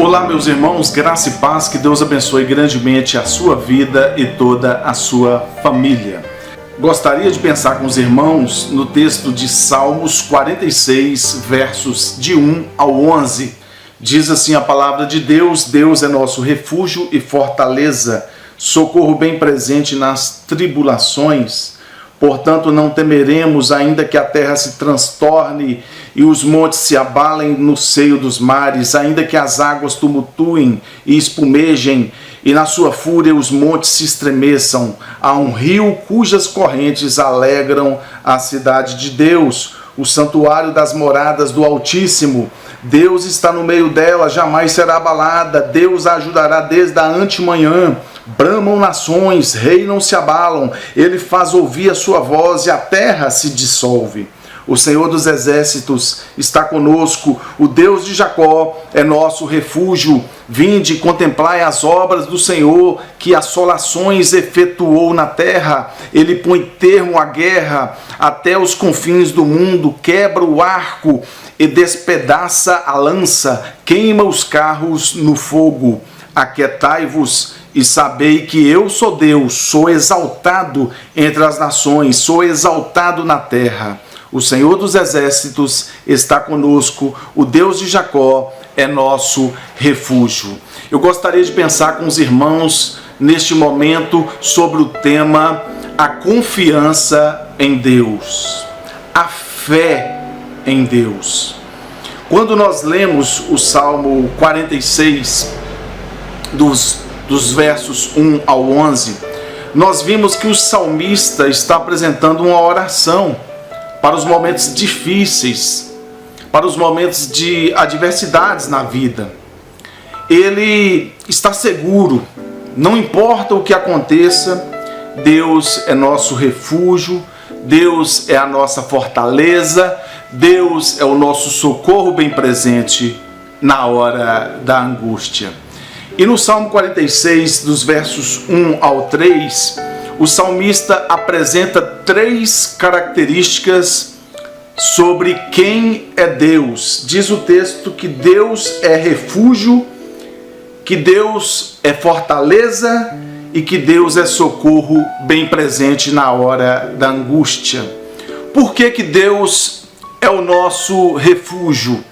Olá, meus irmãos, graça e paz, que Deus abençoe grandemente a sua vida e toda a sua família. Gostaria de pensar com os irmãos no texto de Salmos 46, versos de 1 ao 11. Diz assim a palavra de Deus: Deus é nosso refúgio e fortaleza, socorro bem presente nas tribulações. Portanto, não temeremos, ainda que a terra se transtorne e os montes se abalem no seio dos mares, ainda que as águas tumultuem e espumejem, e na sua fúria os montes se estremeçam. Há um rio cujas correntes alegram a cidade de Deus, o santuário das moradas do Altíssimo. Deus está no meio dela, jamais será abalada. Deus a ajudará desde a antemanhã. Bramam nações, reinos se abalam. Ele faz ouvir a sua voz e a terra se dissolve. O Senhor dos exércitos está conosco. O Deus de Jacó é nosso refúgio. Vinde e contemplai as obras do Senhor, que assolações efetuou na terra. Ele põe termo à guerra até os confins do mundo, quebra o arco e despedaça a lança, queima os carros no fogo. Aquietai-vos e sabei que eu sou Deus, sou exaltado entre as nações, sou exaltado na terra. O Senhor dos exércitos está conosco, o Deus de Jacó é nosso refúgio. Eu gostaria de pensar com os irmãos neste momento sobre o tema a confiança em Deus, a fé em Deus. Quando nós lemos o Salmo 46, dos versos 1 ao 11, nós vimos que o salmista está apresentando uma oração para os momentos difíceis, para os momentos de adversidades na vida. Ele está seguro, não importa o que aconteça, Deus é nosso refúgio, Deus é a nossa fortaleza, Deus é o nosso socorro bem presente na hora da angústia. E no Salmo 46, dos versos 1 ao 3, o salmista apresenta 3 características sobre quem é Deus. Diz o texto que Deus é refúgio, que Deus é fortaleza e que Deus é socorro bem presente na hora da angústia. Por que Deus é o nosso refúgio?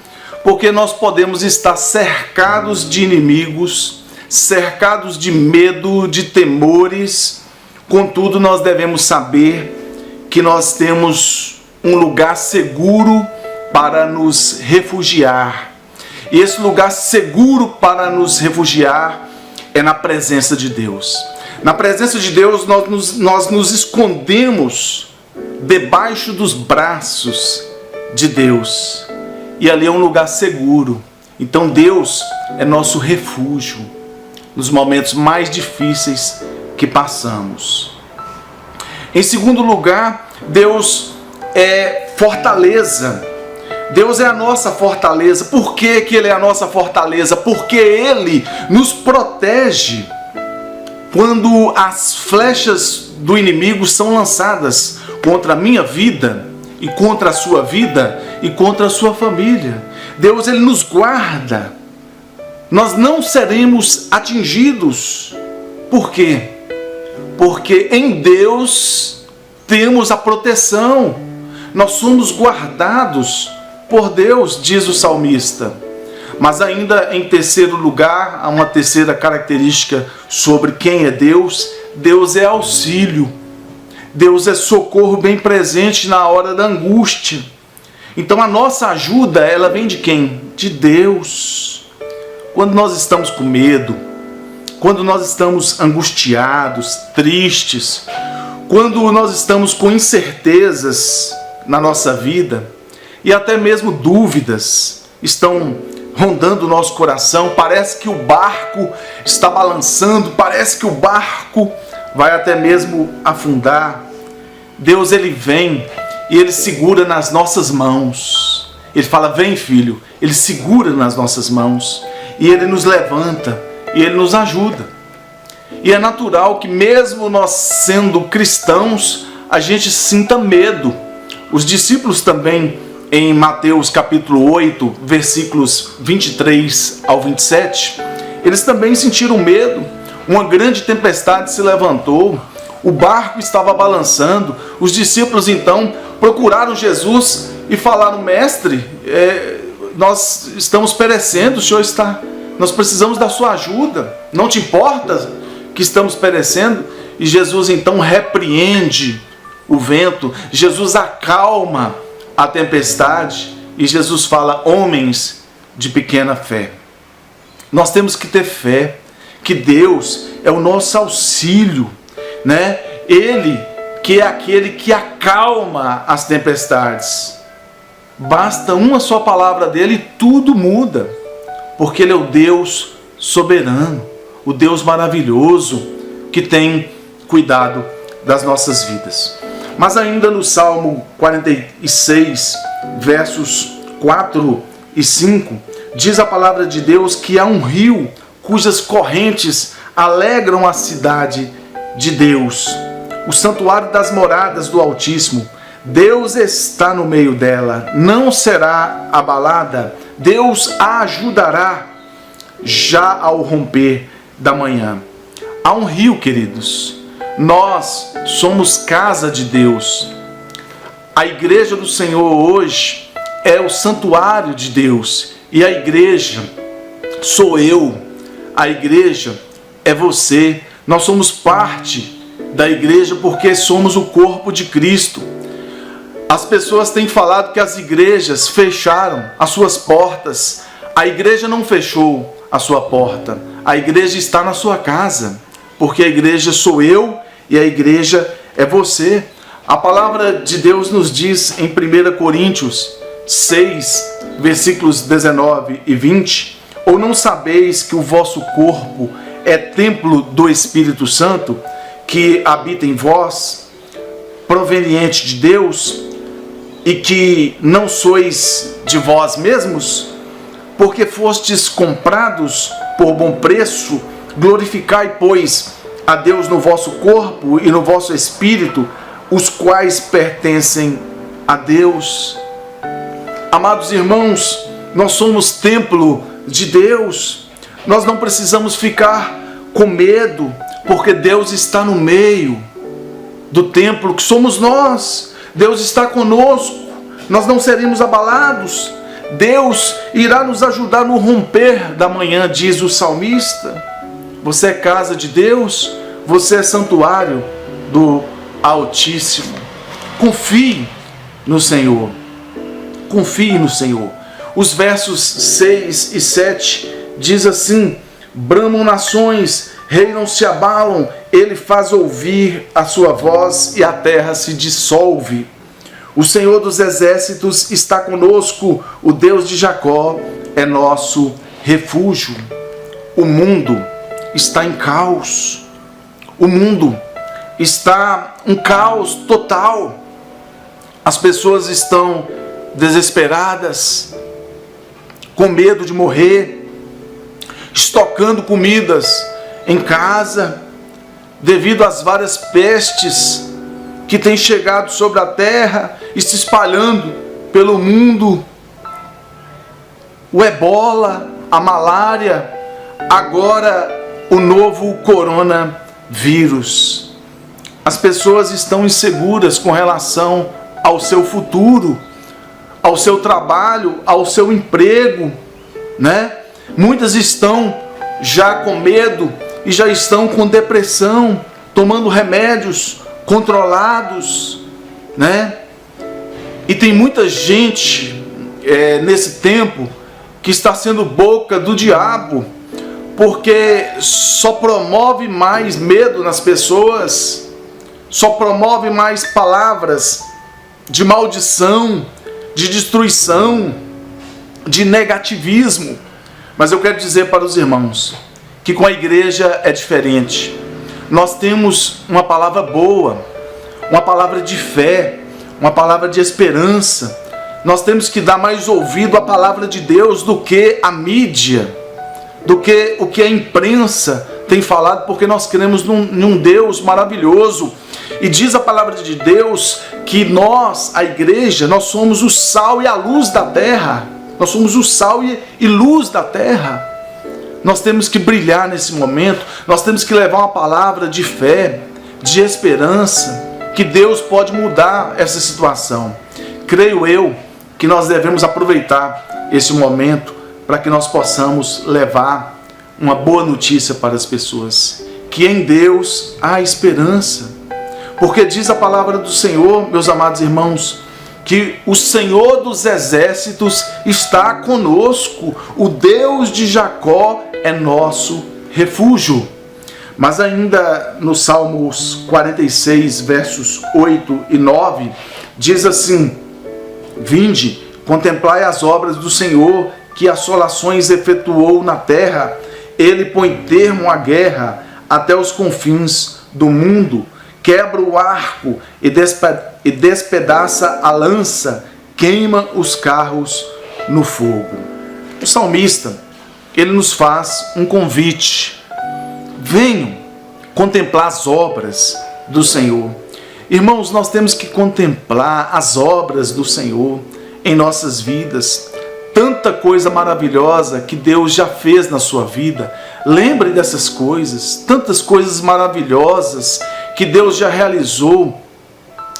Porque nós podemos estar cercados de inimigos, cercados de medo, de temores. Contudo, nós devemos saber que nós temos um lugar seguro para nos refugiar. E esse lugar seguro para nos refugiar é na presença de Deus. Na presença de Deus, nós nos escondemos debaixo dos braços de Deus. E ali é um lugar seguro. Então Deus é nosso refúgio nos momentos mais difíceis que passamos. Em segundo lugar, Deus é fortaleza. Deus é a nossa fortaleza. Por que Ele é a nossa fortaleza? Porque Ele nos protege quando as flechas do inimigo são lançadas contra a minha vida e contra a sua vida e contra a sua família. Deus, Ele nos guarda. Nós não seremos atingidos. Por quê? Porque em Deus temos a proteção. Nós somos guardados por Deus, diz o salmista. Mas ainda em terceiro lugar, há uma terceira característica sobre quem é Deus. Deus é auxílio. Deus é socorro bem presente na hora da angústia. Então a nossa ajuda, ela vem de quem? De Deus. Quando nós estamos com medo, quando nós estamos angustiados, tristes, quando nós estamos com incertezas na nossa vida e até mesmo dúvidas estão rondando o nosso coração, parece que o barco está balançando, parece que o barco vai até mesmo afundar. Deus, Ele vem e Ele segura nas nossas mãos. Ele fala: vem, filho. Ele segura nas nossas mãos e Ele nos levanta e Ele nos ajuda. E é natural que mesmo nós sendo cristãos, a gente sinta medo. Os discípulos também em Mateus capítulo 8, versículos 23 ao 27, eles também sentiram medo. Uma grande tempestade se levantou, o barco estava balançando. Os discípulos então procuraram Jesus e falaram: mestre, nós estamos perecendo, nós precisamos da sua ajuda, não te importa que estamos perecendo? E Jesus então repreende o vento, Jesus acalma a tempestade e Jesus fala: homens de pequena fé. Nós temos que ter fé que Deus é o nosso auxílio, né? Ele que é aquele que acalma as tempestades. Basta uma só palavra dele e tudo muda, porque ele é o Deus soberano, o Deus maravilhoso que tem cuidado das nossas vidas. Mas ainda no Salmo 46, versos 4 e 5, diz a palavra de Deus que há um rio cujas correntes alegram a cidade de Deus, o santuário das moradas do Altíssimo. Deus está no meio dela, não será abalada. Deus a ajudará já ao romper da manhã. Há um rio, queridos. Nós somos casa de Deus. A igreja do Senhor hoje é o santuário de Deus. E a igreja sou eu. A igreja é você. Nós somos parte da igreja porque somos o corpo de Cristo. As pessoas têm falado que as igrejas fecharam as suas portas. A igreja não fechou a sua porta. A igreja está na sua casa, porque a igreja sou eu e a igreja é você. A palavra de Deus nos diz em 1 Coríntios 6, versículos 19 e 20: ou não sabeis que o vosso corpo é templo do Espírito Santo, que habita em vós, proveniente de Deus, e que não sois de vós mesmos, porque fostes comprados por bom preço? Glorificai, pois, a Deus no vosso corpo e no vosso espírito, os quais pertencem a Deus. Amados irmãos, nós somos templo de Deus. Nós não precisamos ficar com medo, porque Deus está no meio do templo, que somos nós. Deus está conosco, nós não seremos abalados. Deus irá nos ajudar no romper da manhã, diz o salmista. Você é casa de Deus, você é santuário do Altíssimo. Confie no Senhor, confie no Senhor. Os versos 6 e 7 diz assim: bramam nações, reinos se abalam, ele faz ouvir a sua voz e a terra se dissolve. O Senhor dos exércitos está conosco, o Deus de Jacó é nosso refúgio. O mundo está em caos, o mundo está um caos total. As pessoas estão desesperadas, com medo de morrer, estocando comidas em casa, devido às várias pestes que têm chegado sobre a terra e se espalhando pelo mundo. O ebola, a malária, agora o novo coronavírus. As pessoas estão inseguras com relação ao seu futuro, ao seu trabalho, ao seu emprego, né? Muitas estão já com medo e já estão com depressão, tomando remédios controlados, né? E tem muita gente nesse tempo que está sendo boca do diabo, porque só promove mais medo nas pessoas, só promove mais palavras de maldição, de destruição, de negativismo. Mas eu quero dizer para os irmãos que com a igreja é diferente. Nós temos uma palavra boa, uma palavra de fé, uma palavra de esperança. Nós temos que dar mais ouvido à palavra de Deus do que a mídia, do que o que a imprensa tem falado, porque nós cremos num Deus maravilhoso. E diz a palavra de Deus que nós, a igreja, nós somos o sal e a luz da terra. Nós somos o sal e luz da terra. Nós temos que brilhar nesse momento. Nós temos que levar uma palavra de fé, de esperança, que Deus pode mudar essa situação. Creio eu que nós devemos aproveitar esse momento para que nós possamos levar uma boa notícia para as pessoas, que em Deus há esperança, porque diz a palavra do Senhor, meus amados irmãos, que o Senhor dos exércitos está conosco, o Deus de Jacó é nosso refúgio. Mas ainda no Salmos 46, versos 8 e 9, diz assim: vinde, contemplai as obras do Senhor, que assolações efetuou na terra. Ele põe termo à guerra até os confins do mundo, quebra o arco e despedaça a lança, queima os carros no fogo. O salmista, ele nos faz um convite: venham contemplar as obras do Senhor. Irmãos, nós temos que contemplar as obras do Senhor em nossas vidas. Tanta coisa maravilhosa que Deus já fez na sua vida. Lembre dessas coisas, tantas coisas maravilhosas que Deus já realizou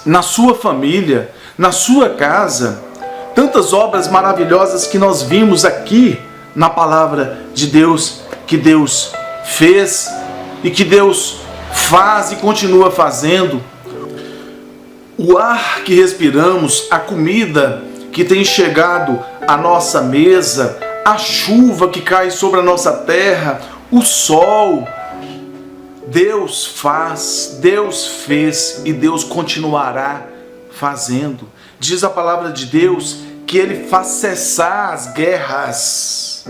na sua família, na sua casa. Tantas obras maravilhosas que nós vimos aqui na palavra de Deus, que Deus fez e que Deus faz e continua fazendo. O ar que respiramos, a comida que tem chegado à nossa mesa, a chuva que cai sobre a nossa terra, o sol. Deus faz, Deus fez e Deus continuará fazendo. Diz a palavra de Deus que Ele faz cessar as guerras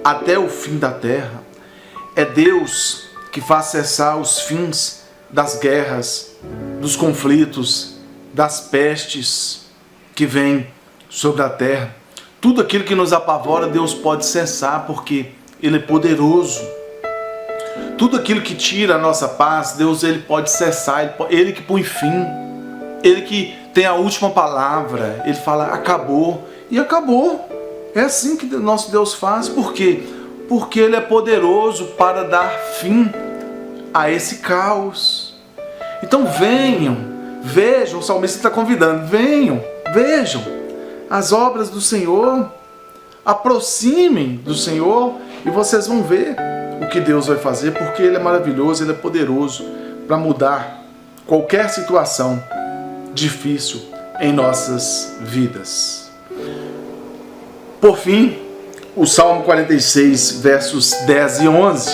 até o fim da terra. É Deus que faz cessar os fins das guerras, dos conflitos, das pestes que vêm sobre a terra. Tudo aquilo que nos apavora, Deus pode cessar, porque Ele é poderoso. Tudo aquilo que tira a nossa paz, Deus, Ele pode cessar. Ele que põe fim. Ele que tem a última palavra. Ele fala, acabou. E acabou. É assim que nosso Deus faz. Por quê? Porque Ele é poderoso para dar fim a esse caos. Então venham, vejam, o salmista está convidando, venham, vejam as obras do Senhor, aproximem do Senhor e vocês vão ver o que Deus vai fazer, porque Ele é maravilhoso, Ele é poderoso para mudar qualquer situação difícil em nossas vidas. Por fim, o Salmo 46, versos 10 e 11,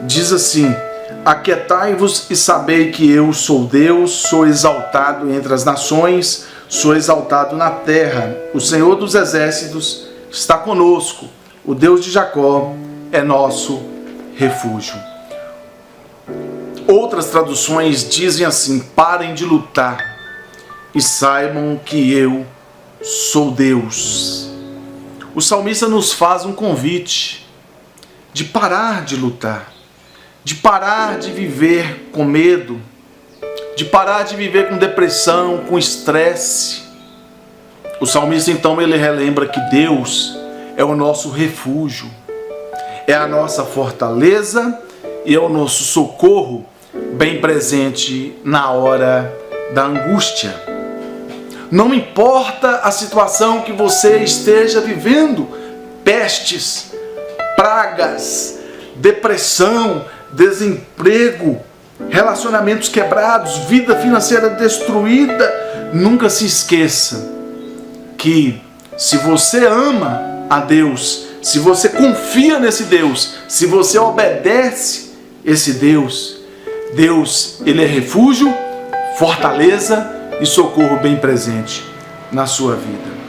diz assim: aquietai-vos e sabei que eu sou Deus, sou exaltado entre as nações, sou exaltado na terra. O Senhor dos exércitos está conosco, o Deus de Jacó é nosso refúgio. Outras traduções dizem assim: parem de lutar e saibam que eu sou Deus. O salmista nos faz um convite de parar de lutar, de parar de viver com medo, de parar de viver com depressão, com estresse. O salmista então ele relembra que Deus é o nosso refúgio, é a nossa fortaleza e é o nosso socorro bem presente na hora da angústia. Não importa a situação que você esteja vivendo, pestes, pragas, depressão, desemprego, relacionamentos quebrados, vida financeira destruída, nunca se esqueça que se você ama a Deus, se você confia nesse Deus, se você obedece esse Deus, Deus, Ele é refúgio, fortaleza e socorro bem presente na sua vida.